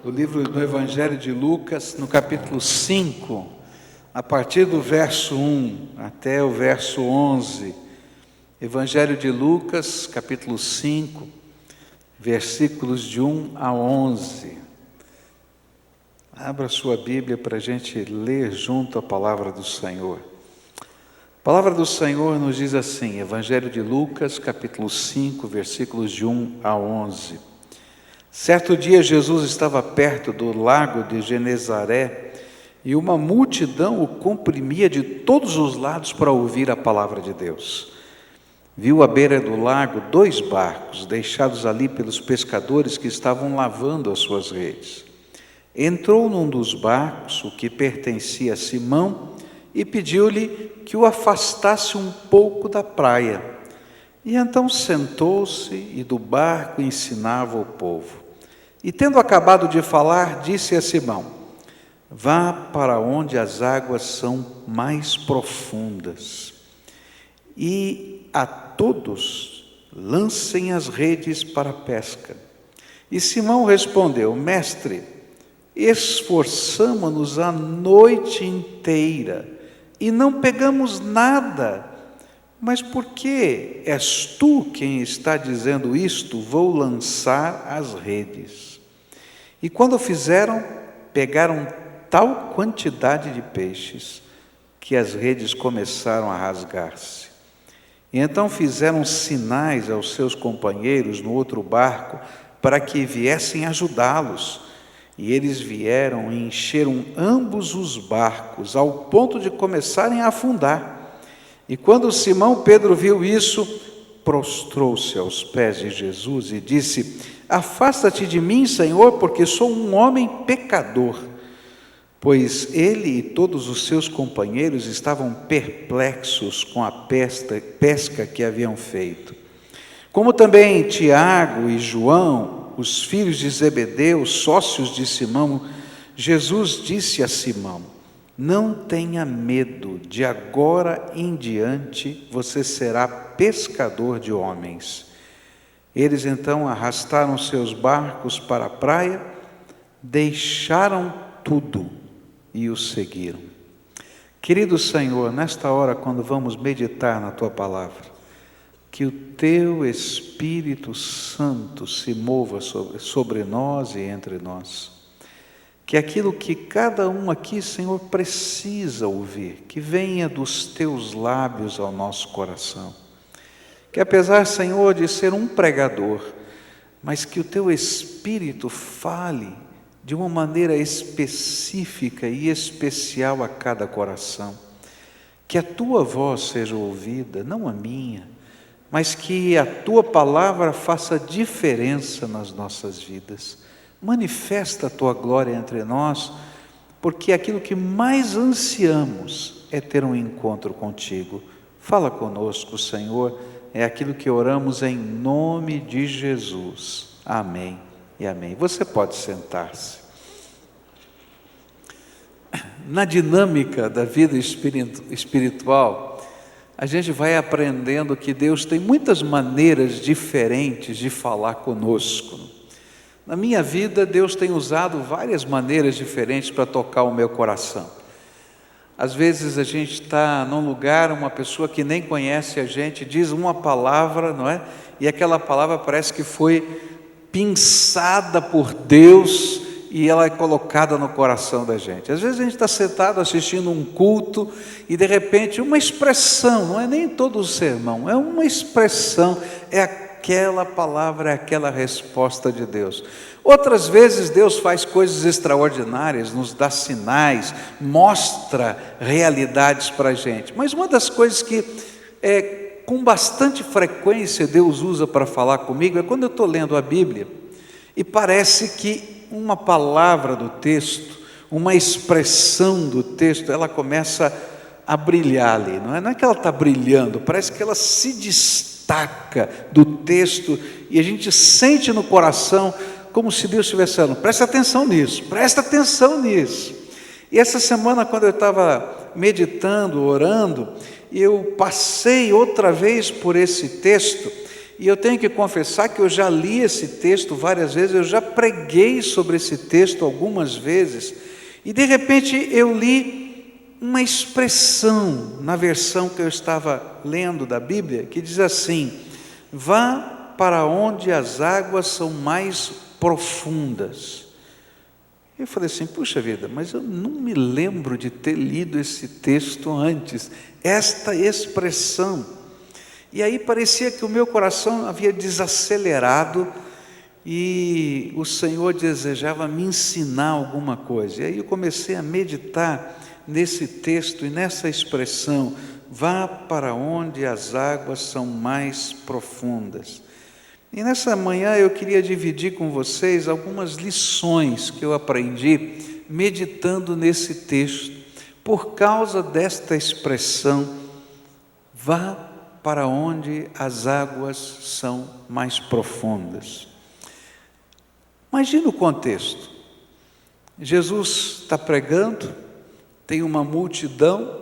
Do livro do Evangelho de Lucas, no capítulo 5, a partir do verso 1 até o verso 11. Evangelho de Lucas, capítulo 5, versículos de 1 a 11. Abra sua Bíblia para a gente ler junto a palavra do Senhor. A palavra do Senhor nos diz assim, Evangelho de Lucas, capítulo 5, versículos de 1 a 11. Certo dia Jesus estava perto do lago de Genezaré e uma multidão o comprimia de todos os lados para ouvir a palavra de Deus. Viu à beira do lago 2 barcos deixados ali pelos pescadores que estavam lavando as suas redes. Entrou num dos barcos, o que pertencia a Simão, e pediu-lhe que o afastasse um pouco da praia. E então sentou-se e do barco ensinava o povo. E tendo acabado de falar, disse a Simão: vá para onde as águas são mais profundas, e a todos lancem as redes para a pesca. E Simão respondeu: mestre, esforçamo-nos a noite inteira e não pegamos nada. Mas por que és tu quem está dizendo isto? Vou lançar as redes. E quando fizeram, pegaram tal quantidade de peixes que as redes começaram a rasgar-se. E então fizeram sinais aos seus companheiros no outro barco para que viessem ajudá-los. E eles vieram e encheram ambos os barcos, ao ponto de começarem a afundar. E quando Simão Pedro viu isso, prostrou-se aos pés de Jesus e disse: afasta-te de mim, Senhor, porque sou um homem pecador. Pois ele e todos os seus companheiros estavam perplexos com a pesca que haviam feito. Como também Tiago e João, os filhos de Zebedeu, sócios de Simão, Jesus disse a Simão: não tenha medo, de agora em diante você será pescador de homens. Eles então arrastaram seus barcos para a praia, deixaram tudo e o seguiram. Querido Senhor, nesta hora, quando vamos meditar na Tua palavra, que o Teu Espírito Santo se mova sobre nós e entre nós. Que aquilo que cada um aqui, Senhor, precisa ouvir, que venha dos Teus lábios ao nosso coração. Que apesar, Senhor, de ser um pregador, mas que o Teu Espírito fale de uma maneira específica e especial a cada coração. Que a Tua voz seja ouvida, não a minha, mas que a Tua palavra faça diferença nas nossas vidas. Manifesta a Tua glória entre nós, porque aquilo que mais ansiamos é ter um encontro contigo. Fala conosco, Senhor, é aquilo que oramos em nome de Jesus. Amém e amém. Você pode sentar-se. Na dinâmica da vida espiritual, a gente vai aprendendo que Deus tem muitas maneiras diferentes de falar conosco. Na minha vida, Deus tem usado várias maneiras diferentes para tocar o meu coração. Às vezes a gente está num lugar, uma pessoa que nem conhece a gente, diz uma palavra, não é? E aquela palavra parece que foi pinçada por Deus e ela é colocada no coração da gente. Às vezes a gente está sentado assistindo um culto e de repente uma expressão, não é nem todo o sermão, é uma expressão, é aquela palavra, é aquela resposta de Deus. Outras vezes Deus faz coisas extraordinárias, nos dá sinais, mostra realidades para a gente. Mas uma das coisas que com bastante frequência Deus usa para falar comigo é quando eu estou lendo a Bíblia e parece que uma palavra do texto, uma expressão do texto, ela começa a brilhar ali. Não é que ela está brilhando, parece que ela se destaca do texto e a gente sente no coração como se Deus estivesse falando: presta atenção nisso, presta atenção nisso. E essa semana, quando eu estava meditando, orando, eu passei outra vez por esse texto e eu tenho que confessar que eu já li esse texto várias vezes, eu já preguei sobre esse texto algumas vezes, e de repente eu li uma expressão na versão que eu estava lendo da Bíblia, que diz assim: vá para onde as águas são mais profundas. Eu falei assim, puxa vida, mas eu não me lembro de ter lido esse texto antes, esta expressão. E aí parecia que o meu coração havia desacelerado e o Senhor desejava me ensinar alguma coisa. E aí eu comecei a meditar nesse texto e nessa expressão: vá para onde as águas são mais profundas. E nessa manhã eu queria dividir com vocês algumas lições que eu aprendi meditando nesse texto, por causa desta expressão, vá para onde as águas são mais profundas. Imagina o contexto. Jesus está pregando, tem uma multidão,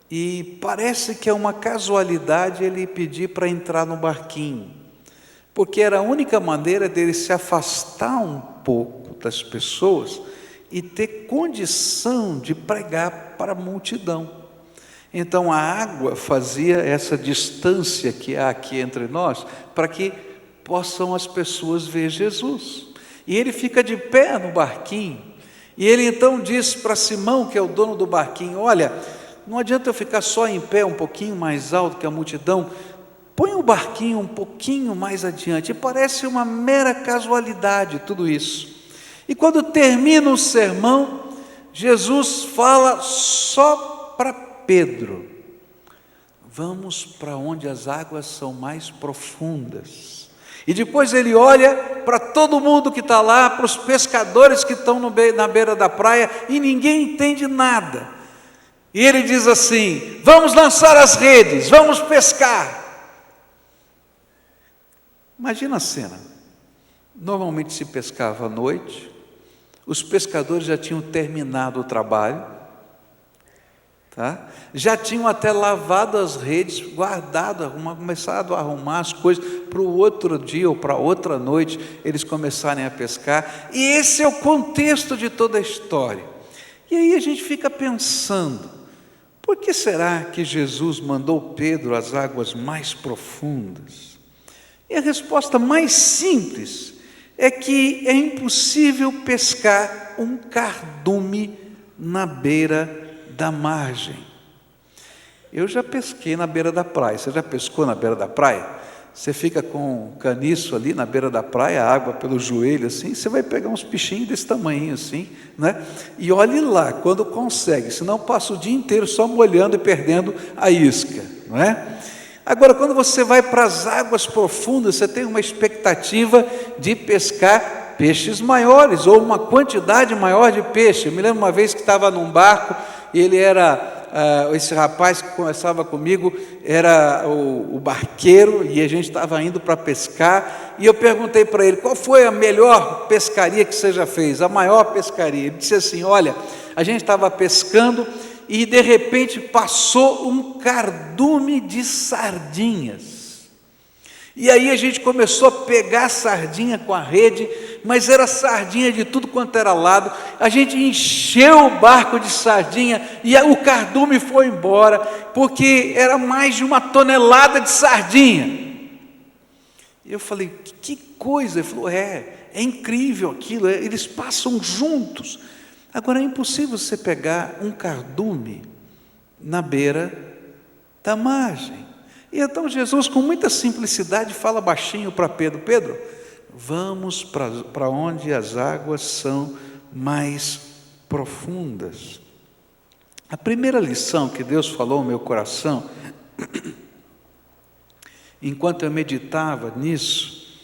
e parece que é uma casualidade ele pedir para entrar no barquinho, porque era a única maneira dele se afastar um pouco das pessoas e ter condição de pregar para a multidão. Então a água fazia essa distância que há aqui entre nós, para que possam as pessoas ver Jesus. E ele fica de pé no barquinho, e ele então diz para Simão, que é o dono do barquinho: olha, não adianta eu ficar só em pé um pouquinho mais alto que a multidão, põe o barquinho um pouquinho mais adiante. E parece uma mera casualidade tudo isso. E quando termina o sermão, Jesus fala só para Pedro: vamos para onde as águas são mais profundas. E depois ele olha para todo mundo que está lá, para os pescadores que estão na beira da praia, e ninguém entende nada. E ele diz assim: vamos lançar as redes, vamos pescar. Imagina a cena. Normalmente se pescava à noite, os pescadores já tinham terminado o trabalho, tá? Já tinham até lavado as redes, guardado, começado a arrumar as coisas para o outro dia ou para outra noite eles começarem a pescar. E esse é o contexto de toda a história. E aí a gente fica pensando: por que será que Jesus mandou Pedro às águas mais profundas? E a resposta mais simples é que é impossível pescar um cardume na beira da margem. Eu já pesquei na beira da praia. Você já pescou na beira da praia? Você fica com um caniço ali na beira da praia, água pelo joelho assim, você vai pegar uns peixinhos desse tamanho assim, né? E olhe lá, quando consegue, senão passa o dia inteiro só molhando e perdendo a isca, não é? Agora, quando você vai para as águas profundas, você tem uma expectativa de pescar peixes maiores, ou uma quantidade maior de peixe. Eu me lembro uma vez que estava num barco, e ele era, esse rapaz que conversava comigo, era o barqueiro, e a gente estava indo para pescar, e eu perguntei para ele: qual foi a melhor pescaria que você já fez, a maior pescaria? Ele disse assim: olha, a gente estava pescando, e de repente passou um cardume de sardinhas. E aí a gente começou a pegar sardinha com a rede, mas era sardinha de tudo quanto era lado. A gente encheu o barco de sardinha e o cardume foi embora, porque era mais de 1 tonelada de sardinha. E eu falei: que coisa? Ele falou: é incrível aquilo, eles passam juntos. Agora, é impossível você pegar um cardume na beira da margem. E então Jesus, com muita simplicidade, fala baixinho para Pedro: Pedro, vamos para onde as águas são mais profundas. A primeira lição que Deus falou ao meu coração, enquanto eu meditava nisso,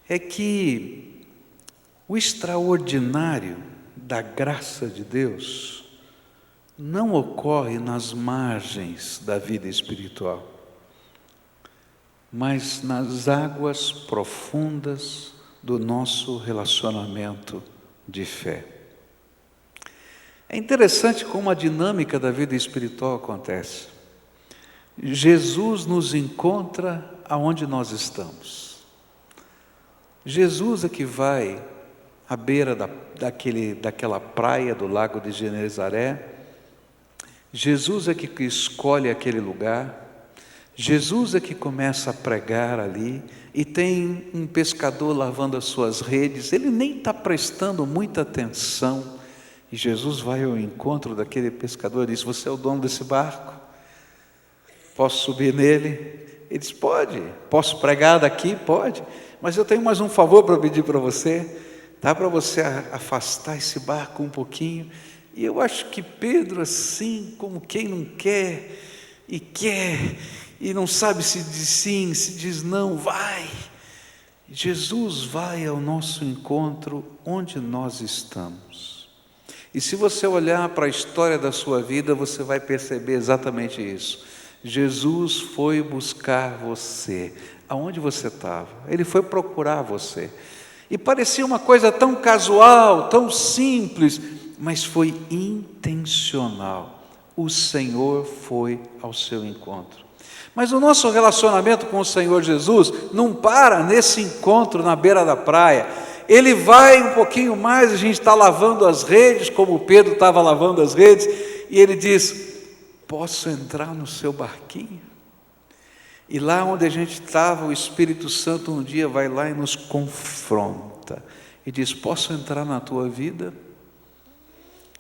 é que o extraordinário da graça de Deus não ocorre nas margens da vida espiritual, mas nas águas profundas do nosso relacionamento de fé. É interessante como a dinâmica da vida espiritual acontece. Jesus nos encontra aonde nós estamos. Jesus é que vai à beira daquela praia do lago de Genezaré. Jesus é que escolhe aquele lugar. Jesus é que começa a pregar ali, e tem um pescador lavando as suas redes. Ele nem está prestando muita atenção, e Jesus vai ao encontro daquele pescador e diz: você é o dono desse barco? Posso subir nele? Ele diz: pode. Posso pregar daqui? Pode. Mas eu tenho mais um favor para pedir para você. Dá para você afastar esse barco um pouquinho? E eu acho que Pedro, assim como quem não quer, e não sabe se diz sim, se diz não, vai. Jesus vai ao nosso encontro onde nós estamos. E se você olhar para a história da sua vida, você vai perceber exatamente isso. Jesus foi buscar você, aonde você estava. Ele foi procurar você. E parecia uma coisa tão casual, tão simples, mas foi intencional. O Senhor foi ao seu encontro. Mas o nosso relacionamento com o Senhor Jesus não para nesse encontro na beira da praia. Ele vai um pouquinho mais, a gente está lavando as redes, como Pedro estava lavando as redes, e ele diz: posso entrar no seu barquinho? E lá onde a gente estava, o Espírito Santo um dia vai lá e nos confronta, e diz: posso entrar na tua vida?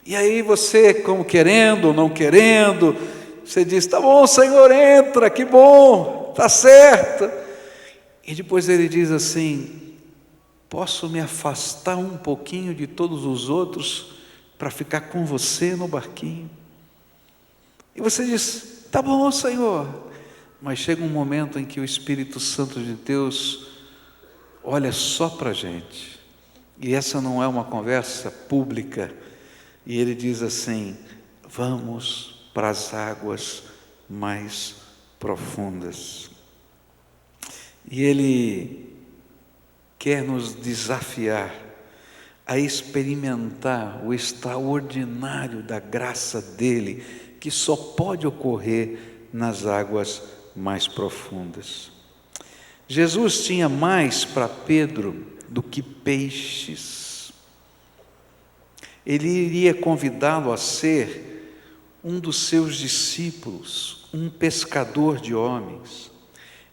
E aí você, como querendo ou não querendo, você diz: tá bom, Senhor, entra, que bom, tá certo. E depois ele diz assim: posso me afastar um pouquinho de todos os outros para ficar com você no barquinho? E você diz: tá bom, Senhor. Mas chega um momento em que o Espírito Santo de Deus olha só para a gente, e essa não é uma conversa pública, e ele diz assim: vamos para as águas mais profundas. E ele quer nos desafiar a experimentar o extraordinário da graça dele, que só pode ocorrer nas águas mais profundas. Jesus tinha mais para Pedro do que peixes. Ele iria convidá-lo a ser um dos seus discípulos, um pescador de homens.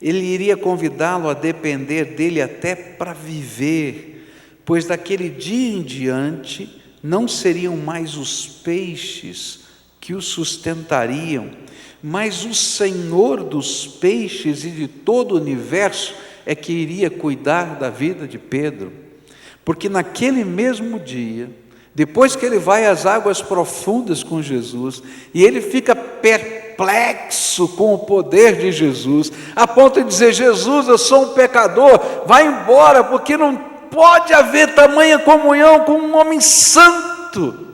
Ele iria convidá-lo a depender dele até para viver, pois daquele dia em diante não seriam mais os peixes que o sustentariam, mas o Senhor dos peixes e de todo o universo é que iria cuidar da vida de Pedro. Porque naquele mesmo dia, depois que ele vai às águas profundas com Jesus, e ele fica perplexo com o poder de Jesus, a ponto de dizer: Jesus, eu sou um pecador, vai embora, porque não pode haver tamanha comunhão com um homem santo.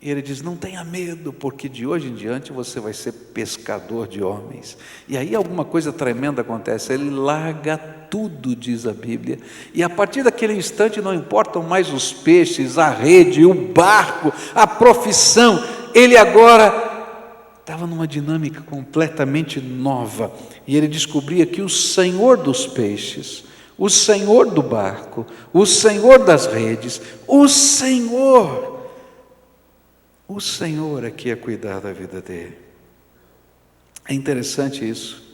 E ele diz: não tenha medo, porque de hoje em diante você vai ser pescador de homens. E aí alguma coisa tremenda acontece, ele larga tudo, diz a Bíblia, e a partir daquele instante não importam mais os peixes, a rede, o barco, a profissão. Ele agora estava numa dinâmica completamente nova, e ele descobria que o Senhor dos peixes, o Senhor do barco, o Senhor das redes, o Senhor aqui ia cuidar da vida dele. É interessante isso.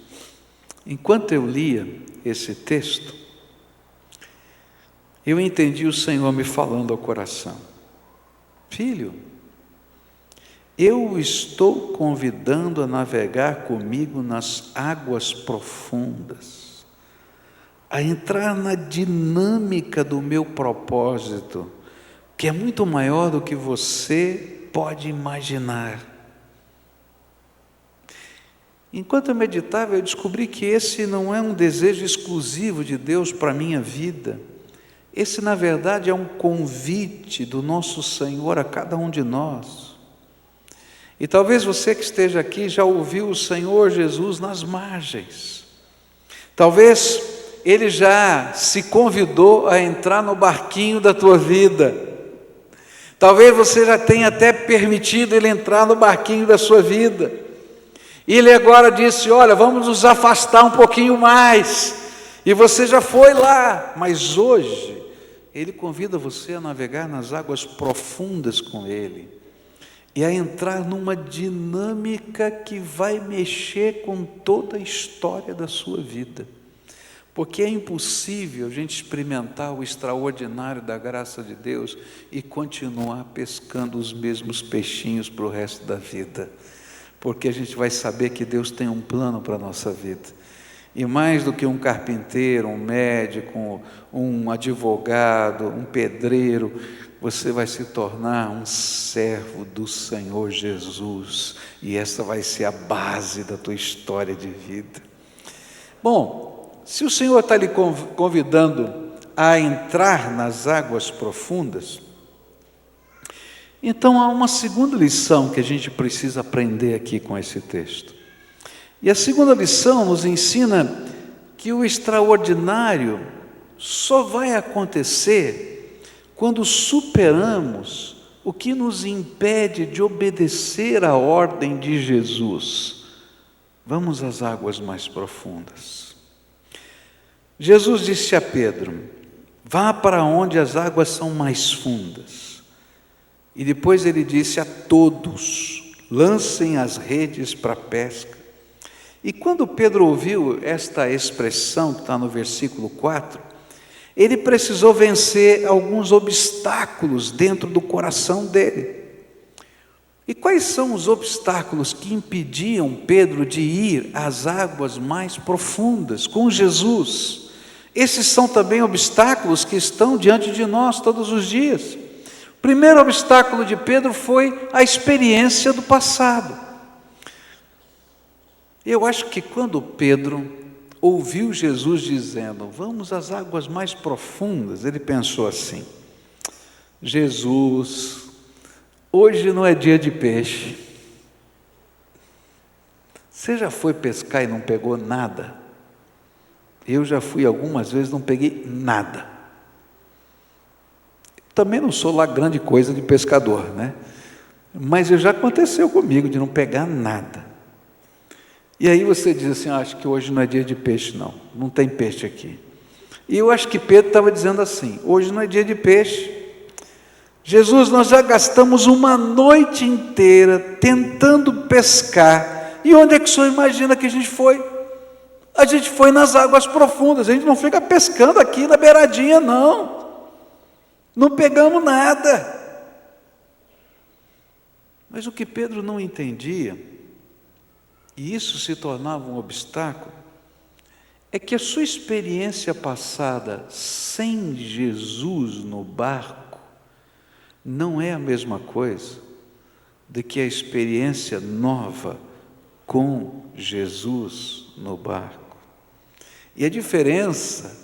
Enquanto eu lia esse texto, eu entendi o Senhor me falando ao coração: filho, eu o estou convidando a navegar comigo nas águas profundas, a entrar na dinâmica do meu propósito, que é muito maior do que você pode imaginar. Enquanto eu meditava, eu descobri que esse não é um desejo exclusivo de Deus para a minha vida. Esse, na verdade, é um convite do nosso Senhor a cada um de nós. E talvez você que esteja aqui já ouviu o Senhor Jesus nas margens. Talvez Ele já se convidou a entrar no barquinho da tua vida. Talvez você já tenha até permitido Ele entrar no barquinho da sua vida. E ele agora disse: olha, vamos nos afastar um pouquinho mais. E você já foi lá, mas hoje ele convida você a navegar nas águas profundas com ele e a entrar numa dinâmica que vai mexer com toda a história da sua vida. Porque é impossível a gente experimentar o extraordinário da graça de Deus e continuar pescando os mesmos peixinhos para o resto da vida. Porque a gente vai saber que Deus tem um plano para a nossa vida. E mais do que um carpinteiro, um médico, um advogado, um pedreiro, você vai se tornar um servo do Senhor Jesus. E essa vai ser a base da tua história de vida. Bom, se o Senhor está lhe convidando a entrar nas águas profundas, então há uma segunda lição que a gente precisa aprender aqui com esse texto. E a segunda lição nos ensina que o extraordinário só vai acontecer quando superamos o que nos impede de obedecer à ordem de Jesus. Vamos às águas mais profundas. Jesus disse a Pedro: vá para onde as águas são mais fundas. E depois ele disse a todos: lancem as redes para a pesca. E quando Pedro ouviu esta expressão que está no versículo 4, ele precisou vencer alguns obstáculos dentro do coração dele. E quais são os obstáculos que impediam Pedro de ir às águas mais profundas com Jesus? Esses são também obstáculos que estão diante de nós todos os dias. O primeiro obstáculo de Pedro foi a experiência do passado. Eu acho que quando Pedro ouviu Jesus dizendo: vamos às águas mais profundas, ele pensou assim: Jesus, hoje não é dia de peixe. Você já foi pescar e não pegou nada? Eu já fui algumas vezes, não peguei nada. Também não sou lá grande coisa de pescador, né? Mas já aconteceu comigo de não pegar nada. E aí você diz assim: acho que hoje não é dia de peixe, não tem peixe aqui. E eu acho que Pedro estava dizendo assim: hoje não é dia de peixe. Jesus, nós já gastamos uma noite inteira tentando pescar. E onde é que o senhor imagina que a gente foi? A gente foi nas águas profundas. A gente não fica pescando aqui na beiradinha, não. Não pegamos nada. Mas o que Pedro não entendia, e isso se tornava um obstáculo, é que a sua experiência passada sem Jesus no barco não é a mesma coisa do que a experiência nova com Jesus no barco. E a diferença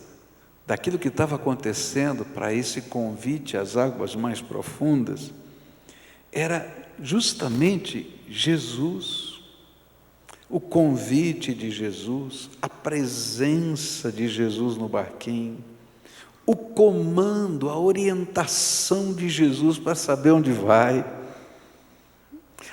daquilo que estava acontecendo para esse convite às águas mais profundas era justamente Jesus, o convite de Jesus, a presença de Jesus no barquinho, o comando, a orientação de Jesus para saber onde vai.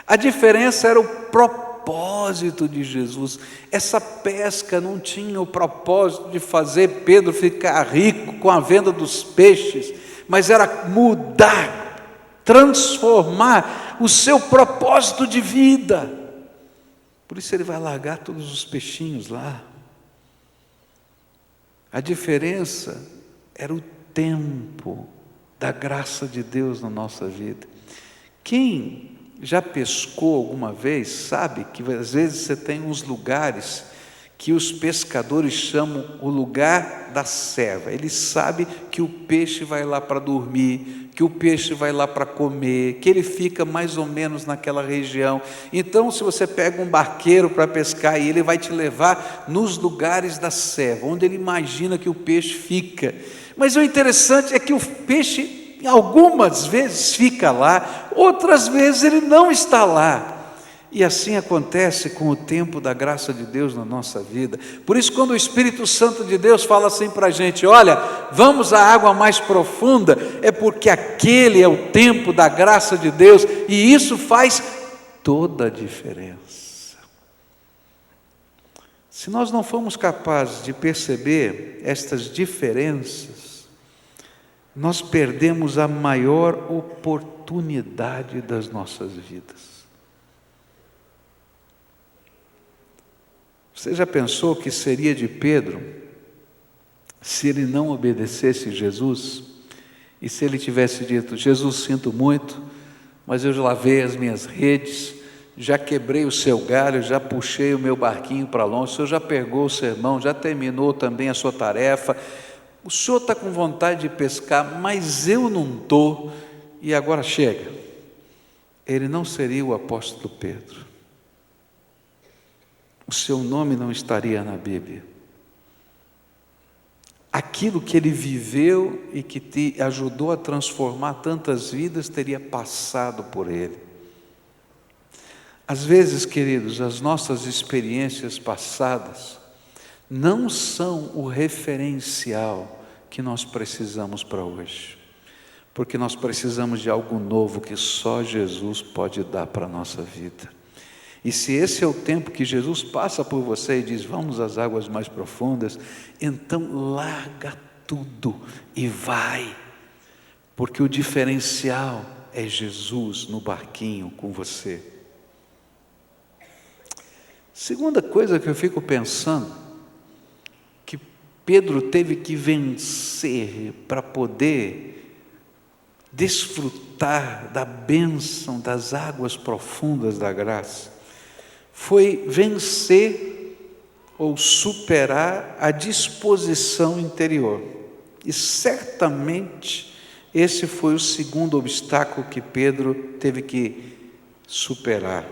A diferença era o propósito de Jesus. Essa pesca não tinha o propósito de fazer Pedro ficar rico com a venda dos peixes, mas era mudar, transformar o seu propósito de vida. Por isso ele vai largar todos os peixinhos lá. A diferença era o tempo da graça de Deus na nossa vida. Quem já pescou alguma vez sabe que às vezes você tem uns lugares que os pescadores chamam o lugar da ceva. Eles sabem que o peixe vai lá para dormir, que o peixe vai lá para comer, que ele fica mais ou menos naquela região. Então, se você pega um barqueiro para pescar, e ele vai te levar nos lugares da ceva, onde ele imagina que o peixe fica. Mas o interessante é que o peixe, algumas vezes, fica lá, outras vezes ele não está lá. E assim acontece com o tempo da graça de Deus na nossa vida. Por isso, quando o Espírito Santo de Deus fala assim para a gente: olha, vamos à água mais profunda, é porque aquele é o tempo da graça de Deus, e isso faz toda a diferença. Se nós não formos capazes de perceber estas diferenças, nós perdemos a maior oportunidade das nossas vidas. Você já pensou que seria de Pedro se ele não obedecesse Jesus? E se ele tivesse dito: Jesus, sinto muito, mas eu já lavei as minhas redes, já quebrei o seu galho, já puxei o meu barquinho para longe, o senhor já pegou o sermão, já terminou também a sua tarefa, o senhor está com vontade de pescar, mas eu não estou, e agora chega. Ele não seria o apóstolo Pedro. O seu nome não estaria na Bíblia. Aquilo que ele viveu e que te ajudou a transformar tantas vidas teria passado por ele. Às vezes, queridos, as nossas experiências passadas não são o referencial que nós precisamos para hoje, porque nós precisamos de algo novo que só Jesus pode dar para a nossa vida. E se esse é o tempo que Jesus passa por você e diz: vamos às águas mais profundas, então larga tudo e vai, porque o diferencial é Jesus no barquinho com você. Segunda coisa que eu fico pensando, que Pedro teve que vencer para poder desfrutar da bênção das águas profundas da graça, foi vencer ou superar a disposição interior. E certamente esse foi o segundo obstáculo que Pedro teve que superar.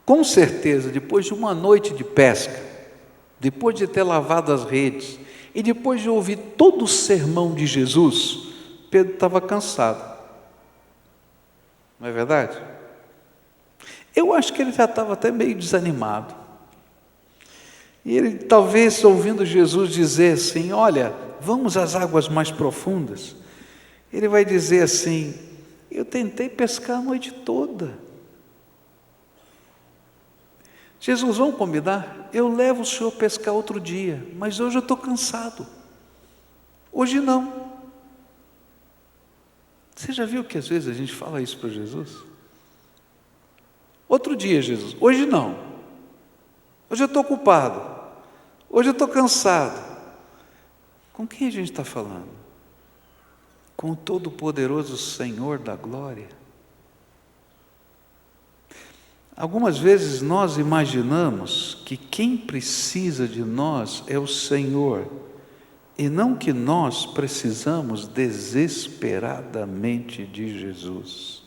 Com certeza, depois de uma noite de pesca, depois de ter lavado as redes e depois de ouvir todo o sermão de Jesus, Pedro estava cansado. Não é verdade? Eu acho que ele já estava até meio desanimado. E ele, talvez, ouvindo Jesus dizer assim: olha, vamos às águas mais profundas, ele vai dizer assim: eu tentei pescar a noite toda. Jesus, vamos combinar? Eu levo o senhor a pescar outro dia, mas hoje eu estou cansado. Hoje não. Você já viu que às vezes a gente fala isso para Jesus? Outro dia, Jesus, hoje não. Hoje eu estou ocupado. Hoje eu estou cansado. Com quem a gente está falando? Com o Todo-Poderoso Senhor da Glória. Algumas vezes nós imaginamos que quem precisa de nós é o Senhor, e não que nós precisamos desesperadamente de Jesus.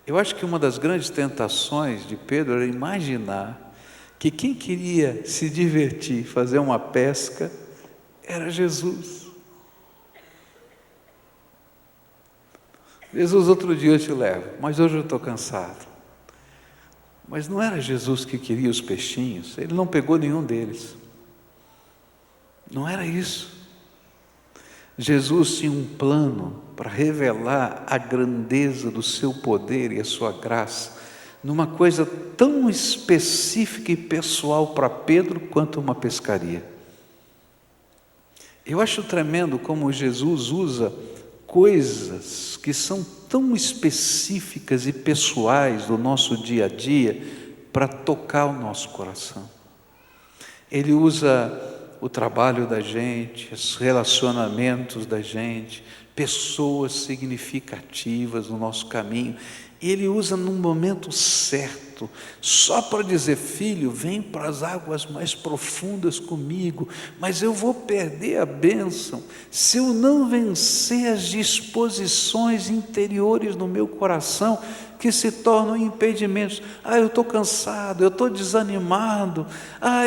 Eu acho que uma das grandes tentações de Pedro era imaginar que quem queria se divertir, fazer uma pesca, era Jesus. Jesus, outro dia eu te levo, mas hoje eu estou cansado. Mas não era Jesus que queria os peixinhos, ele não pegou nenhum deles. Não era isso. Jesus tinha um plano para revelar a grandeza do seu poder e a sua graça, numa coisa tão específica e pessoal para Pedro quanto uma pescaria. Eu acho tremendo como Jesus usa coisas que são tão específicas e pessoais do nosso dia a dia para tocar o nosso coração. Ele usa o trabalho da gente, os relacionamentos da gente, pessoas significativas no nosso caminho. Ele usa num momento certo, só para dizer: filho, vem para as águas mais profundas comigo, mas eu vou perder a bênção se eu não vencer as disposições interiores no meu coração, que se tornam impedimentos. Eu estou cansado, eu estou desanimado,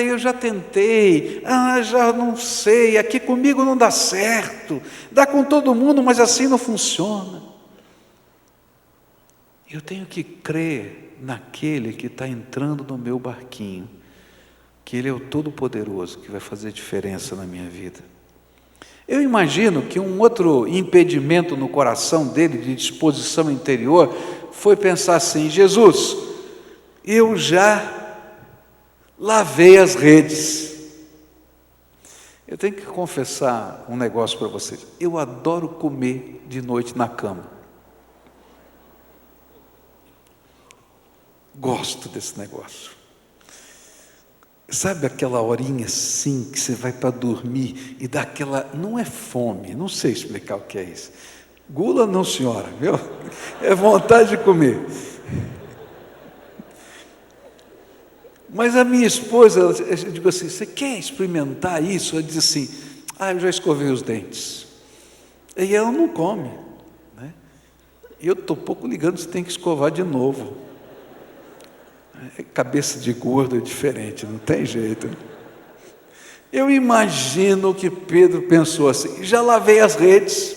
eu já tentei, já não sei, aqui comigo não dá certo, dá com todo mundo, mas assim não funciona. Eu tenho que crer naquele que está entrando no meu barquinho, que Ele é o Todo-Poderoso, que vai fazer diferença na minha vida. Eu imagino que um outro impedimento no coração dele, de disposição interior, foi pensar assim: Jesus, eu já lavei as redes. Eu tenho que confessar um negócio para vocês. Eu adoro comer de noite na cama. Gosto desse negócio. Sabe aquela horinha assim que você vai para dormir e dá aquela... Não é fome, não sei explicar o que é isso. Gula não, senhora, viu? É vontade de comer. Mas a minha esposa, eu digo assim, você quer experimentar isso? Ela diz assim, eu já escovei os dentes. E ela não come, né? Eu estou pouco ligando se tem que escovar de novo. Cabeça de gordo é diferente, não tem jeito. Eu imagino que Pedro pensou assim, já lavei as redes,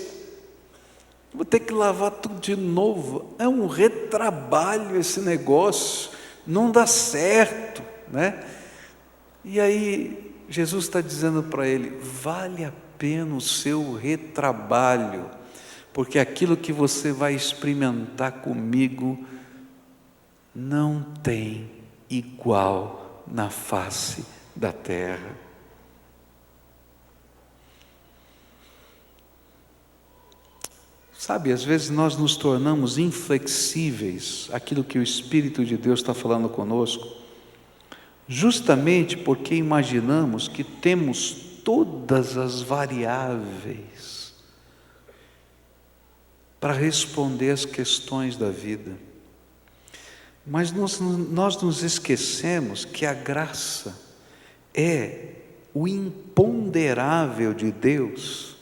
vou ter que lavar tudo de novo. É um retrabalho esse negócio, não dá certo, né? E aí Jesus está dizendo para ele, vale a pena o seu retrabalho, porque aquilo que você vai experimentar comigo não tem igual na face da terra. Sabe, às vezes nós nos tornamos inflexíveis àquilo que o Espírito de Deus está falando conosco, justamente porque imaginamos que temos todas as variáveis para responder às questões da vida. Mas nós nos esquecemos que a graça é o imponderável de Deus,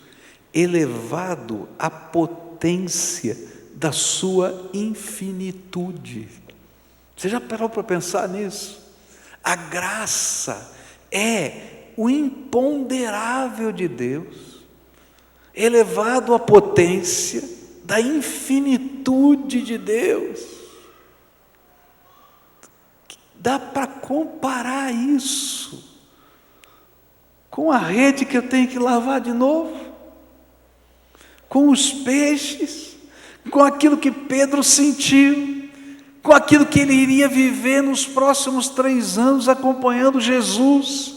elevado à potência da sua infinitude. Você já parou para pensar nisso? A graça é o imponderável de Deus, elevado à potência da infinitude de Deus. Dá para comparar isso com a rede que eu tenho que lavar de novo, com os peixes, com aquilo que Pedro sentiu, com aquilo que ele iria viver nos próximos 3 anos acompanhando Jesus,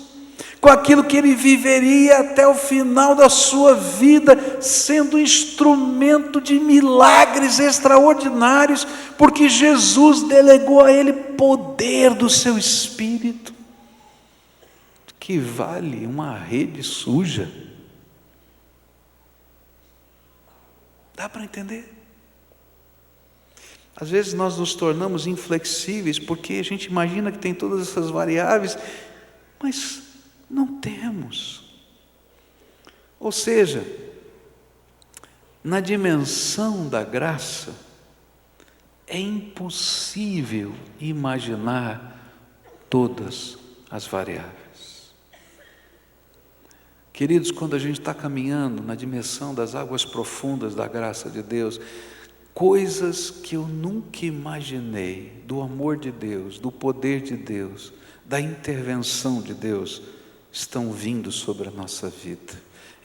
com aquilo que ele viveria até o final da sua vida, sendo instrumento de milagres extraordinários, porque Jesus delegou a ele poder do seu Espírito, que vale uma rede suja. Dá para entender? Às vezes nós nos tornamos inflexíveis, porque a gente imagina que tem todas essas variáveis, mas não temos. Ou seja, na dimensão da graça, é impossível imaginar todas as variáveis. Queridos, quando a gente está caminhando na dimensão das águas profundas da graça de Deus, coisas que eu nunca imaginei, do amor de Deus, do poder de Deus, da intervenção de Deus, estão vindo sobre a nossa vida.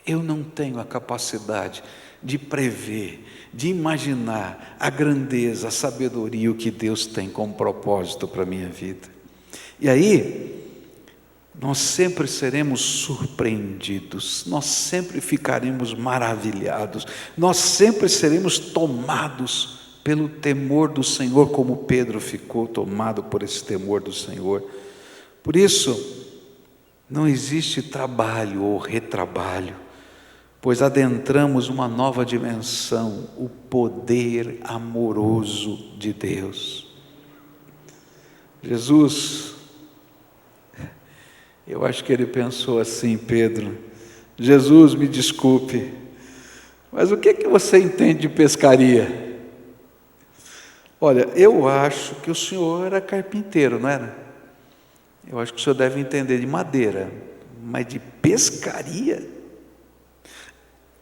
Eu não tenho a capacidade de prever, de imaginar a grandeza, a sabedoria, o que Deus tem como propósito para a minha vida. E aí, nós sempre seremos surpreendidos, nós sempre ficaremos maravilhados, nós sempre seremos tomados pelo temor do Senhor, como Pedro ficou tomado por esse temor do Senhor. Por isso, não existe trabalho ou retrabalho, pois adentramos uma nova dimensão, o poder amoroso de Deus. Jesus, eu acho que ele pensou assim, Pedro, Jesus, me desculpe, mas o que você entende de pescaria? Olha, eu acho que o senhor era carpinteiro, não era? Eu acho que o senhor deve entender de madeira, mas de pescaria?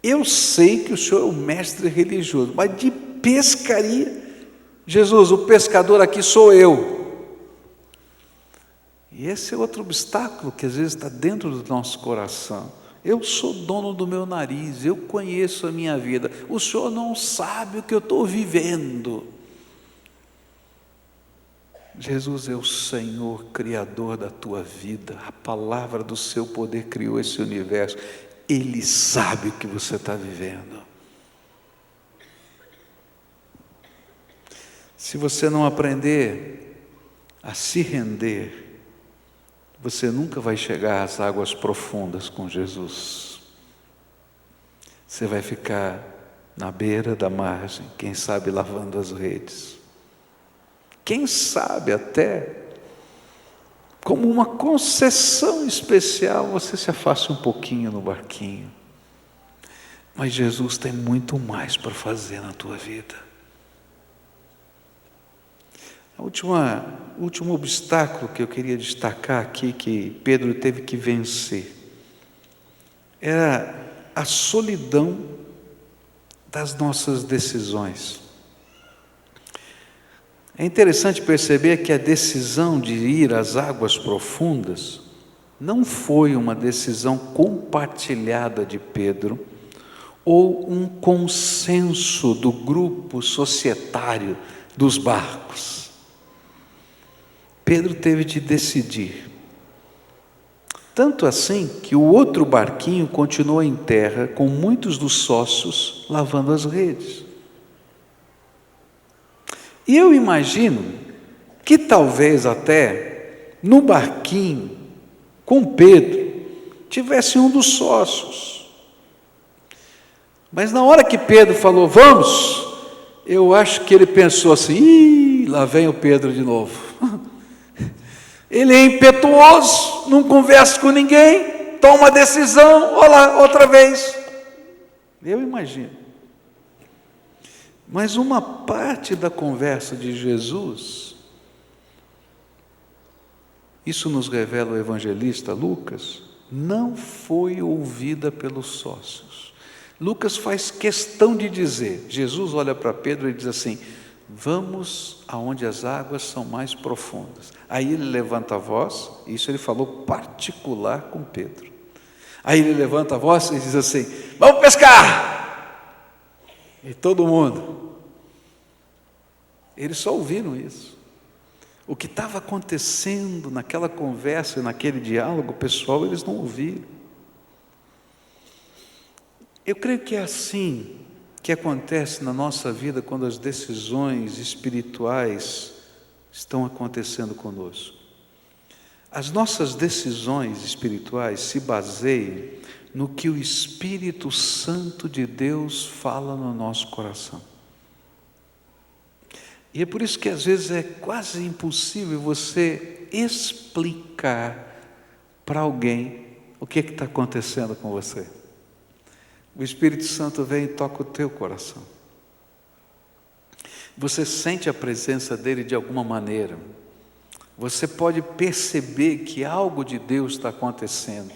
Eu sei que o senhor é um mestre religioso, mas de pescaria? Jesus, o pescador aqui sou eu. E esse é outro obstáculo que às vezes está dentro do nosso coração. Eu sou dono do meu nariz, eu conheço a minha vida. O senhor não sabe o que eu estou vivendo. Jesus é o Senhor, Criador da tua vida. A palavra do seu poder criou esse universo. Ele sabe o que você está vivendo. Se você não aprender a se render, você nunca vai chegar às águas profundas com Jesus. Você vai ficar na beira da margem, quem sabe lavando as redes. Quem sabe até, como uma concessão especial, você se afaste um pouquinho no barquinho. Mas Jesus tem muito mais para fazer na tua vida. O último obstáculo que eu queria destacar aqui, que Pedro teve que vencer, era a solidão das nossas decisões. É interessante perceber que a decisão de ir às águas profundas não foi uma decisão compartilhada de Pedro ou um consenso do grupo societário dos barcos. Pedro teve de decidir. Tanto assim que o outro barquinho continuou em terra com muitos dos sócios lavando as redes. E eu imagino que talvez até no barquinho com Pedro tivesse um dos sócios. Mas na hora que Pedro falou, vamos, eu acho que ele pensou assim, ih, lá vem o Pedro de novo. Ele é impetuoso, não conversa com ninguém, toma decisão, olha lá, outra vez. Eu imagino. Mas uma parte da conversa de Jesus, isso nos revela o evangelista Lucas, não foi ouvida pelos sócios. Lucas faz questão de dizer, Jesus olha para Pedro e diz assim, vamos aonde as águas são mais profundas. Aí ele levanta a voz, isso ele falou particular com Pedro. Aí ele levanta a voz e diz assim, vamos pescar! E todo mundo, eles só ouviram isso. O que estava acontecendo naquela conversa, naquele diálogo pessoal, eles não ouviram. Eu creio que é assim que acontece na nossa vida quando as decisões espirituais estão acontecendo conosco. As nossas decisões espirituais se baseiam no que o Espírito Santo de Deus fala no nosso coração. E é por isso que às vezes é quase impossível você explicar para alguém o que está acontecendo com você. O Espírito Santo vem e toca o teu coração. Você sente a presença dele de alguma maneira. Você pode perceber que algo de Deus está acontecendo.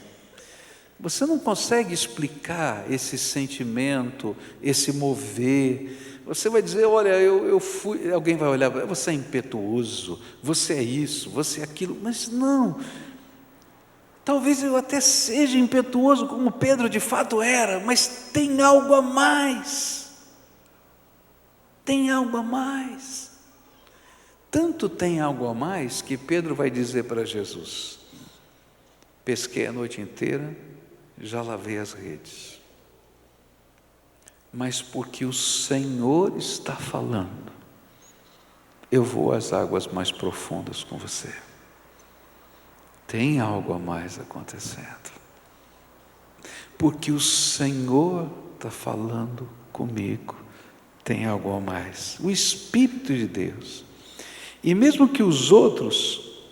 Você não consegue explicar esse sentimento, esse mover. Você vai dizer, olha, eu fui... Alguém vai olhar, você é impetuoso, você é isso, você é aquilo. Mas não... Talvez eu até seja impetuoso, como Pedro de fato era, mas tem algo a mais. Tem algo a mais. Tanto tem algo a mais que Pedro vai dizer para Jesus: pesquei a noite inteira, já lavei as redes. Mas porque o Senhor está falando, eu vou às águas mais profundas com você. Tem algo a mais acontecendo. Porque o Senhor está falando comigo. Tem algo a mais. O Espírito de Deus. E mesmo que os outros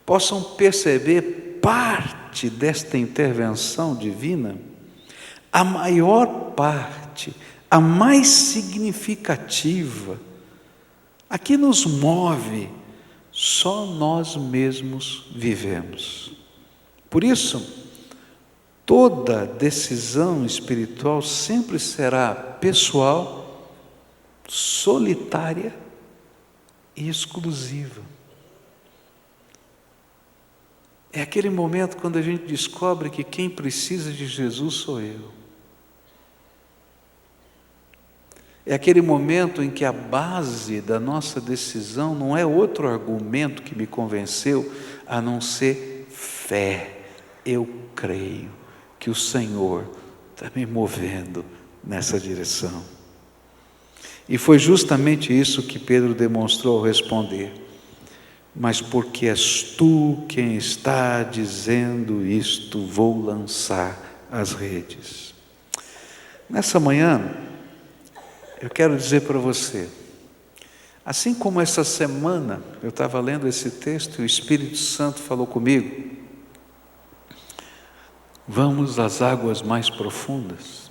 possam perceber parte desta intervenção divina, a maior parte, a mais significativa, a que nos move, só nós mesmos vivemos. Por isso, toda decisão espiritual sempre será pessoal, solitária e exclusiva. É aquele momento quando a gente descobre que quem precisa de Jesus sou eu. É aquele momento em que a base da nossa decisão não é outro argumento que me convenceu, a não ser fé. Eu creio que o Senhor está me movendo nessa direção. E foi justamente isso que Pedro demonstrou ao responder: mas porque és tu quem está dizendo isto, vou lançar as redes. Nessa manhã, eu quero dizer para você, assim como essa semana eu estava lendo esse texto e o Espírito Santo falou comigo, vamos às águas mais profundas.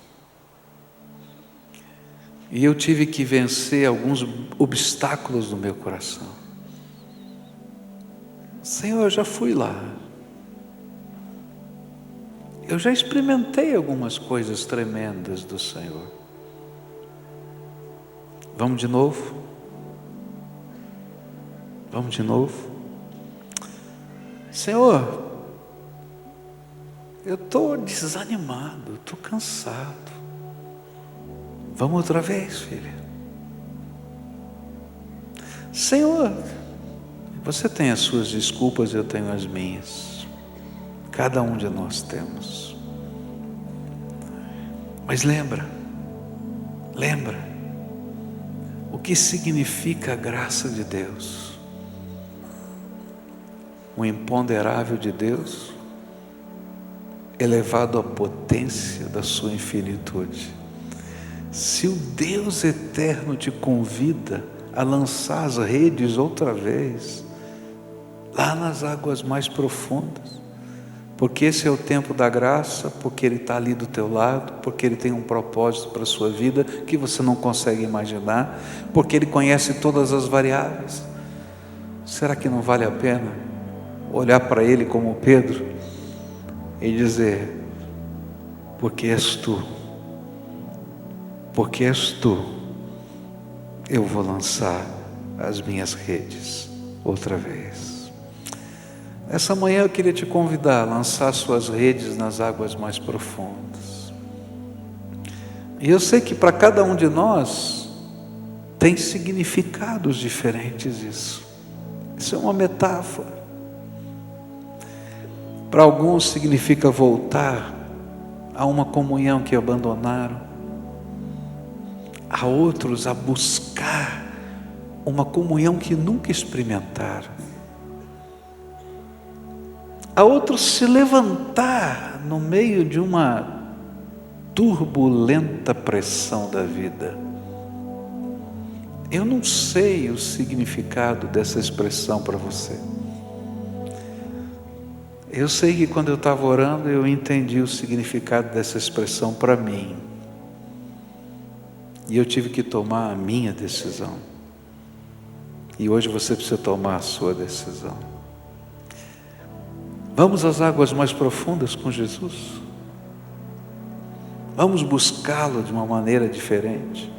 E eu tive que vencer alguns obstáculos no meu coração. Senhor, eu já fui lá. Eu já experimentei algumas coisas tremendas do Senhor. Vamos de novo? Vamos de novo? Senhor, eu estou desanimado, estou cansado. Vamos outra vez, filha. Senhor, você tem as suas desculpas, eu tenho as minhas. Cada um de nós temos. Mas lembra o que significa a graça de Deus, o imponderável de Deus, elevado à potência da sua infinitude. Se o Deus eterno te convida a lançar as redes outra vez, lá nas águas mais profundas, porque esse é o tempo da graça, porque Ele está ali do teu lado, porque Ele tem um propósito para a sua vida que você não consegue imaginar, porque Ele conhece todas as variáveis. Será que não vale a pena olhar para Ele como Pedro e dizer: porque és tu, eu vou lançar as minhas redes outra vez. Essa manhã eu queria te convidar a lançar suas redes nas águas mais profundas. E eu sei que para cada um de nós tem significados diferentes isso. Isso é uma metáfora. Para alguns significa voltar a uma comunhão que abandonaram. A outros a buscar uma comunhão que nunca experimentaram. A outros se levantar no meio de uma turbulenta pressão da vida. Eu não sei o significado dessa expressão para você. Eu sei que quando eu estava orando, eu entendi o significado dessa expressão para mim. E eu tive que tomar a minha decisão. E hoje você precisa tomar a sua decisão. Vamos às águas mais profundas com Jesus. Vamos buscá-lo de uma maneira diferente.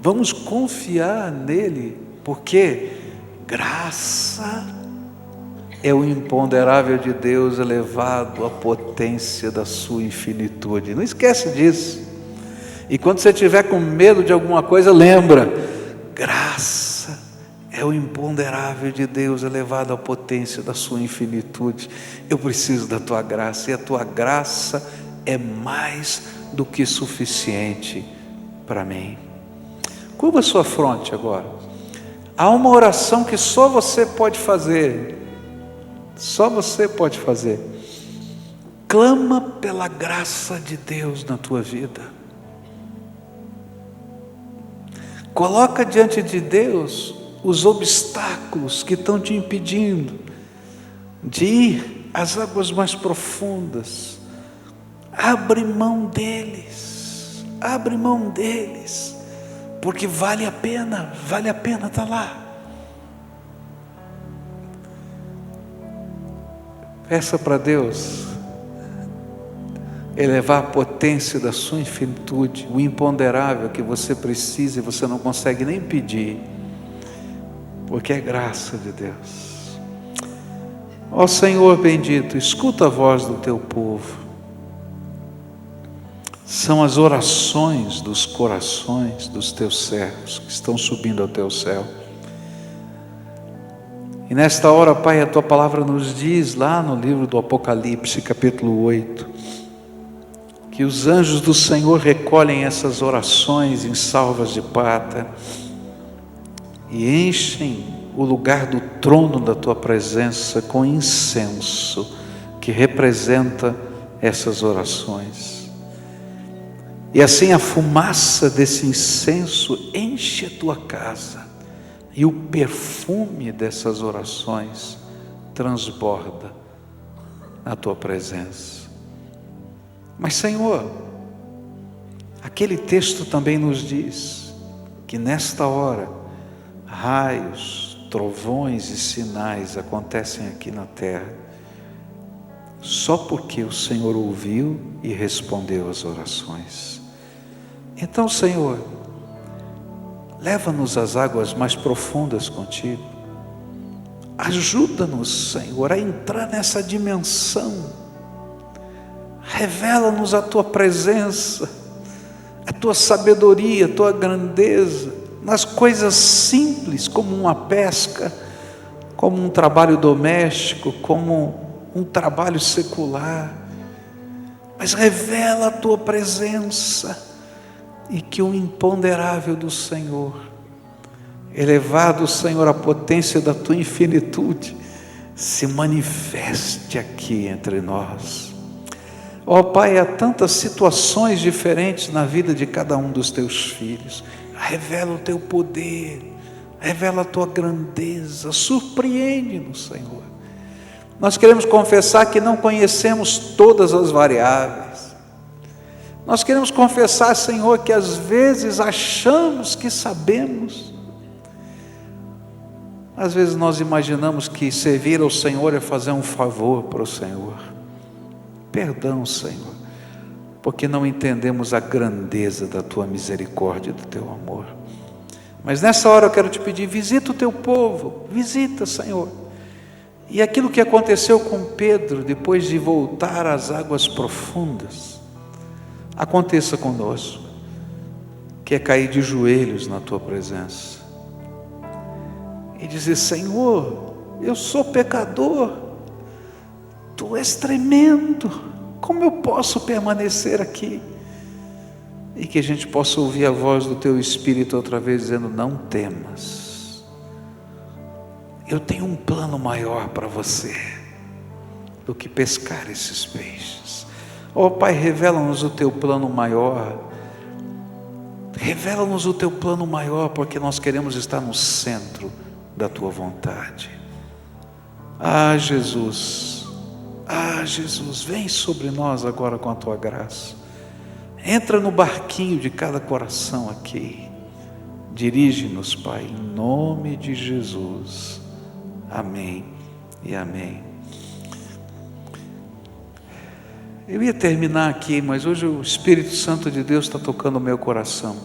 Vamos confiar nele, porque graça é o imponderável de Deus elevado à potência da sua infinitude. Não esquece disso. E quando você estiver com medo de alguma coisa, lembra: graça é o imponderável de Deus elevado à potência da sua infinitude. Eu preciso da tua graça, e a tua graça é mais do que suficiente para mim. Curva a sua fronte agora. Há uma oração que só você pode fazer. Só você pode fazer. Clama pela graça de Deus na tua vida. Coloca diante de Deus os obstáculos que estão te impedindo de ir às águas mais profundas. Abre mão deles, porque vale a pena estar lá. Peça para Deus elevar a potência da sua infinitude, o imponderável que você precisa e você não consegue nem pedir, porque é graça de Deus. Ó Senhor bendito, escuta a voz do teu povo. são as orações dos corações dos teus servos que estão subindo ao teu céu. E nesta hora, Pai, a tua palavra nos diz lá no livro do Apocalipse, capítulo 8, que os anjos do Senhor recolhem essas orações em salvas de prata e enchem o lugar do trono da tua presença com incenso que representa essas orações. E assim a fumaça desse incenso enche a tua casa e o perfume dessas orações transborda na tua presença. Mas, Senhor, aquele texto também nos diz que nesta hora raios, trovões e sinais acontecem aqui na terra, só porque o Senhor ouviu e respondeu às orações. Então, Senhor, leva-nos às águas mais profundas contigo. Ajuda-nos, Senhor, a entrar nessa dimensão. Revela-nos a tua presença, a tua sabedoria, a tua grandeza, nas coisas simples, como uma pesca, como um trabalho doméstico, como um trabalho secular. Mas revela a tua presença, e que o imponderável do Senhor, elevado, Senhor, à potência da tua infinitude, se manifeste aqui entre nós. Ó Pai, há tantas situações diferentes na vida de cada um dos teus filhos. Revela o teu poder, revela a tua grandeza, surpreende-nos, Senhor. Nós queremos confessar que não conhecemos todas as variáveis. Nós queremos confessar, Senhor, que às vezes achamos que sabemos. Às vezes nós imaginamos que servir ao Senhor é fazer um favor para o Senhor. Perdão, Senhor, porque não entendemos a grandeza da tua misericórdia e do teu amor. Mas nessa hora eu quero te pedir, visita o teu povo, visita, Senhor. E aquilo que aconteceu com Pedro, depois de voltar às águas profundas, aconteça conosco, que é cair de joelhos na tua presença e dizer: Senhor, eu sou pecador, tu és tremendo, como eu posso permanecer aqui? E que a gente possa ouvir a voz do teu Espírito outra vez dizendo: não temas, eu tenho um plano maior para você do que pescar esses peixes. Ó Pai, revela-nos o teu plano maior, revela-nos o teu plano maior, porque nós queremos estar no centro da tua vontade. Ah, Jesus, vem sobre nós agora com a tua graça. Entra no barquinho de cada coração aqui, dirige-nos, Pai, em nome de Jesus. Amém e amém. Eu ia terminar aqui, mas hoje o Espírito Santo de Deus está tocando o meu coração.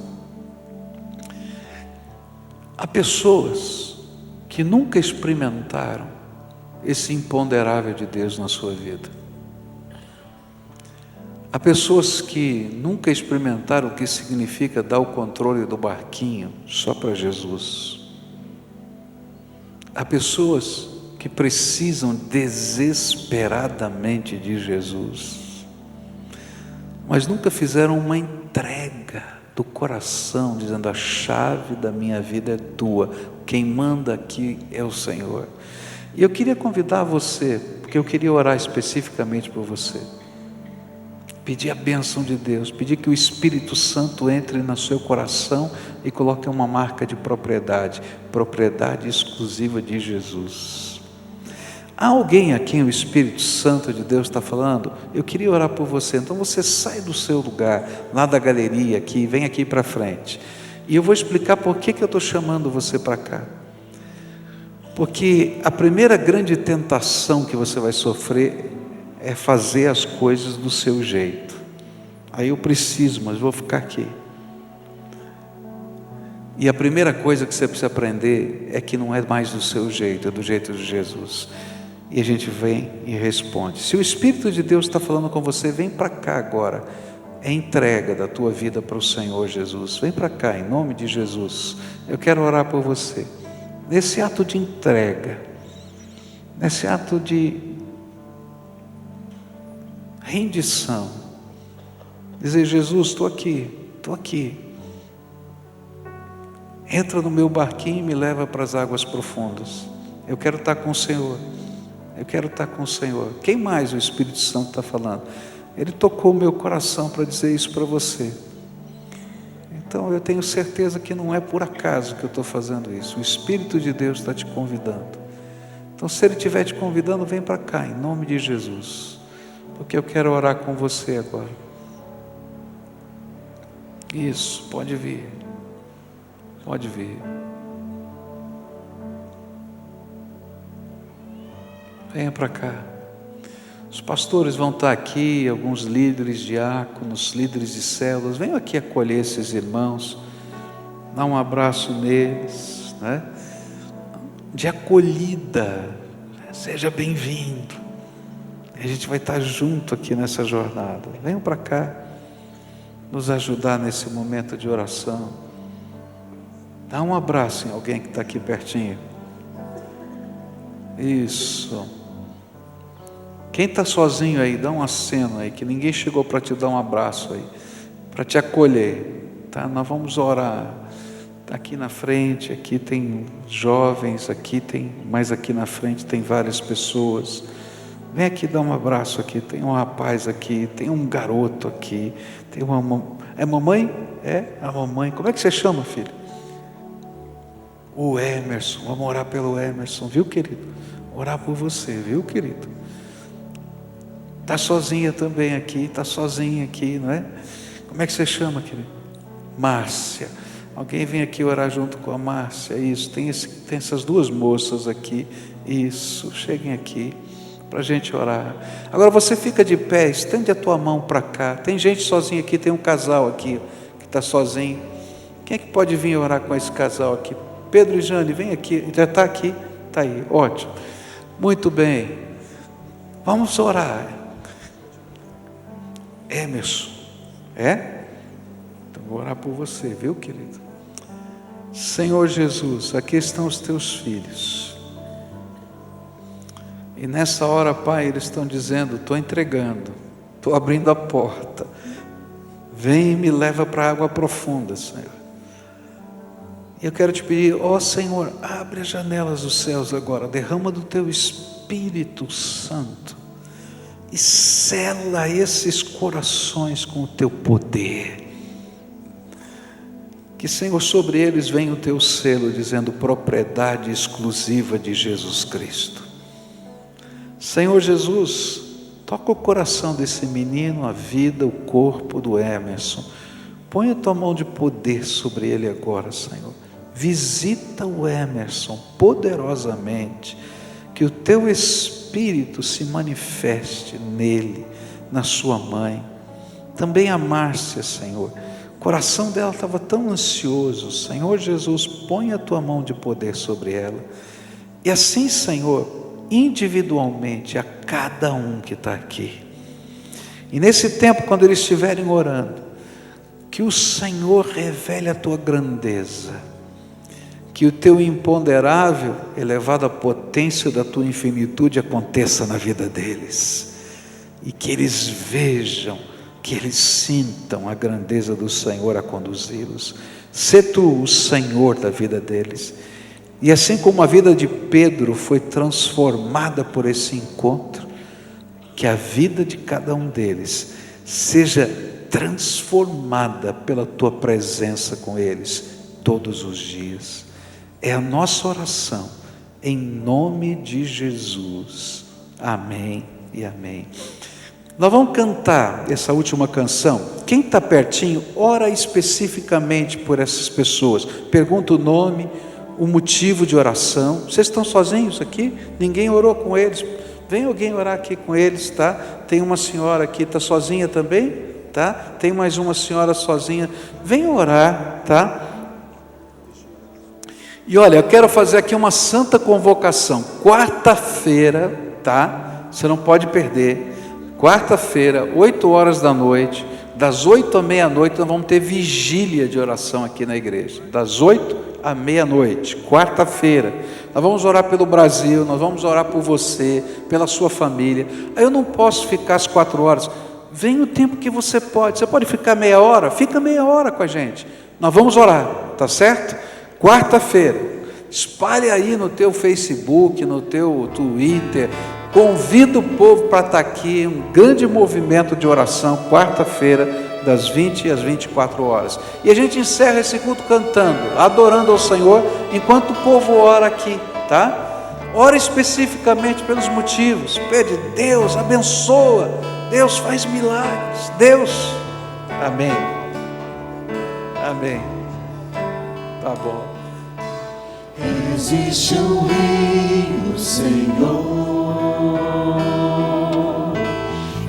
Há pessoas que nunca experimentaram esse imponderável de Deus na sua vida. Há pessoas que nunca experimentaram o que significa dar o controle do barquinho só para Jesus. Há pessoas que precisam desesperadamente de Jesus, mas nunca fizeram uma entrega do coração, dizendo: a chave da minha vida é tua, quem manda aqui é o Senhor. E eu queria convidar você, porque eu queria orar especificamente por você, pedir a bênção de Deus, pedir que o Espírito Santo entre no seu coração e coloque uma marca de propriedade exclusiva de Jesus. Há alguém a quem o Espírito Santo de Deus está falando? Eu queria orar por você. Então você sai do seu lugar, lá da galeria aqui, vem aqui para frente. E eu vou explicar por que eu estou chamando você para cá. Porque a primeira grande tentação que você vai sofrer é fazer as coisas do seu jeito. Aí eu preciso, mas vou ficar aqui. E a primeira coisa que você precisa aprender é que não é mais do seu jeito, é do jeito de Jesus. E a gente vem e responde. Se o Espírito de Deus está falando com você, vem para cá agora, é entrega da tua vida para o Senhor Jesus. Vem para cá, em nome de Jesus. Eu quero orar por você. Nesse ato de entrega, nesse ato de rendição, dizer: Jesus, estou aqui. Entra no meu barquinho e me leva para as águas profundas. Eu quero estar com o Senhor. Eu quero estar com o Senhor. Quem mais o Espírito Santo está falando? Ele tocou o meu coração para dizer isso para você. Então eu tenho certeza que não é por acaso que eu estou fazendo isso. O Espírito de Deus está te convidando. Então, se Ele estiver te convidando, vem para cá, em nome de Jesus. Porque eu quero orar com você agora. Isso, pode vir. Pode vir. Venha para cá. Os pastores vão estar aqui, alguns líderes, diáconos, líderes de células. Venham aqui acolher esses irmãos, dar um abraço neles, né? De acolhida. Seja bem-vindo. A gente vai estar junto aqui nessa jornada. Venham para cá, nos ajudar nesse momento de oração. Dá um abraço em alguém que está aqui pertinho. Isso. Quem está sozinho aí, dá um aceno aí, que ninguém chegou para te dar um abraço aí, para te acolher, tá? Nós vamos orar. Aqui na frente, aqui tem jovens, mas aqui na frente tem várias pessoas. Vem aqui dar um abraço aqui, tem um rapaz aqui, tem um garoto aqui, tem uma... É mamãe? É? A mamãe. Como é que você chama, filho? O Emerson. Vamos orar pelo Emerson, viu, querido? Orar por você, viu, querido? Está sozinha também aqui, está sozinha aqui, não é? Como é que você chama, querido? Márcia. Alguém vem aqui orar junto com a Márcia. Isso, tem essas duas moças aqui. Isso, cheguem aqui para a gente orar. Agora você fica de pé, estende a tua mão para cá. Tem gente sozinha aqui, tem um casal aqui que está sozinho. Quem é que pode vir orar com esse casal aqui? Pedro e Jane, vem aqui. Já está aqui? Está aí, ótimo. Muito bem. Vamos orar. Emerson, é? Então vou orar por você, viu, querido? Senhor Jesus, aqui estão os teus filhos. E nessa hora, Pai, eles estão dizendo: estou entregando, estou abrindo a porta. Vem e me leva para a água profunda, Senhor. E eu quero te pedir, ó Senhor, abre as janelas dos céus agora, derrama do teu Espírito Santo e sela esses corações com o teu poder. Que, Senhor, sobre eles venha o teu selo, dizendo: propriedade exclusiva de Jesus Cristo. Senhor Jesus, toca o coração desse menino, a vida, o corpo do Emerson. Põe a tua mão de poder sobre ele agora, Senhor. Visita o Emerson poderosamente. Que o teu Espírito se manifeste nele, na sua mãe. Também a Márcia, Senhor. O coração dela estava tão ansioso. Senhor Jesus, põe a tua mão de poder sobre ela. E assim, Senhor, individualmente, a cada um que está aqui. E nesse tempo, quando eles estiverem orando, que o Senhor revele a tua grandeza. Que o teu imponderável, elevado à potência da tua infinitude, aconteça na vida deles. E que eles vejam, que eles sintam a grandeza do Senhor a conduzi-los. Sê tu o Senhor da vida deles. E assim como a vida de Pedro foi transformada por esse encontro, que a vida de cada um deles seja transformada pela tua presença com eles todos os dias. É a nossa oração, em nome de Jesus. Amém e amém. Nós vamos cantar essa última canção. Quem está pertinho, ora especificamente por essas pessoas. Pergunta o nome, o motivo de oração. Vocês estão sozinhos aqui? Ninguém orou com eles? Vem alguém orar aqui com eles, tá? Tem uma senhora aqui, está sozinha também, tá? Tem mais uma senhora sozinha. Vem orar, tá? E olha, eu quero fazer aqui uma santa convocação. Quarta-feira, tá? Você não pode perder. Quarta-feira, 8 horas da noite, Das 8 à meia-noite nós vamos ter vigília de oração aqui na igreja. Das 8 à meia-noite, quarta-feira. Nós vamos orar pelo Brasil, nós vamos orar por você, pela sua família. Aí eu não posso ficar às 4 horas. Vem o tempo que você pode. Você pode ficar meia hora? Fica meia hora com a gente. Nós vamos orar, tá certo? Quarta-feira. Espalhe aí no teu Facebook, no teu Twitter. Convida o povo para estar aqui, um grande movimento de oração, quarta-feira, das 20 às 24 horas. E a gente encerra esse culto cantando, adorando ao Senhor, enquanto o povo ora aqui, tá? Ora especificamente pelos motivos, pede, Deus abençoa, Deus faz milagres, Deus, amém, amém, tá bom. Existe um rio, Senhor,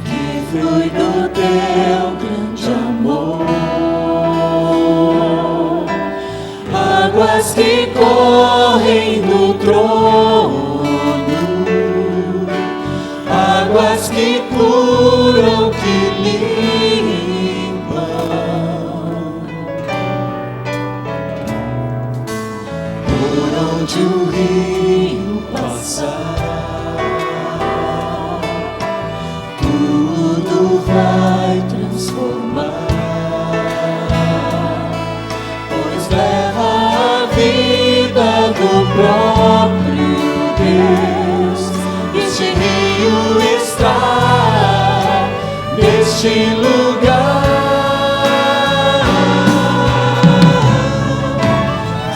que flui do teu grande amor, águas que correm do trono, águas que curam, que limpam. Por onde o rio passar, tudo vai transformar, pois leva a vida do próprio Deus. Este rio está neste lugar.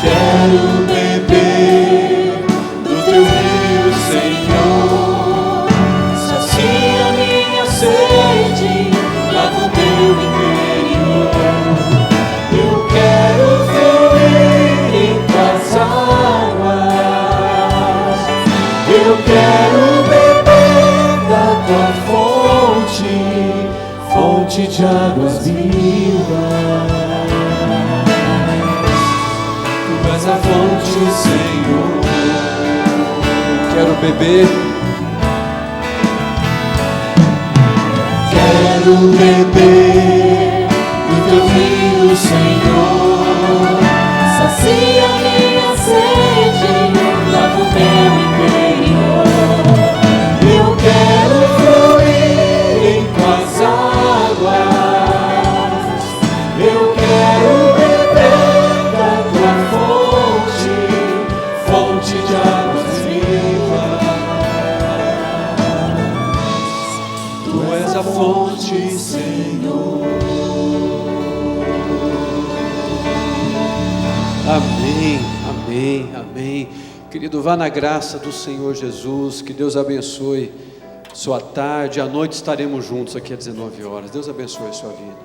Quero beber do teu rio, Senhor. Sacia minha sede, lava o meu interior. Eu quero fluir em tuas águas. Eu quero beber da tua fonte, fonte de águas vivas. Tu és a fonte, Senhor. Quero beber, quero beber do teu rio, Senhor. Sacia minha sede, lava o meu interior. Eu quero fluir em tuas águas. Eu quero beber da tua fonte, fonte de águas vivas. Tu és a fonte, Senhor. amém, amém, amém. Querido, vá na graça do Senhor Jesus, que Deus abençoe sua tarde, à noite estaremos juntos aqui às 19 horas, Deus abençoe a sua vida.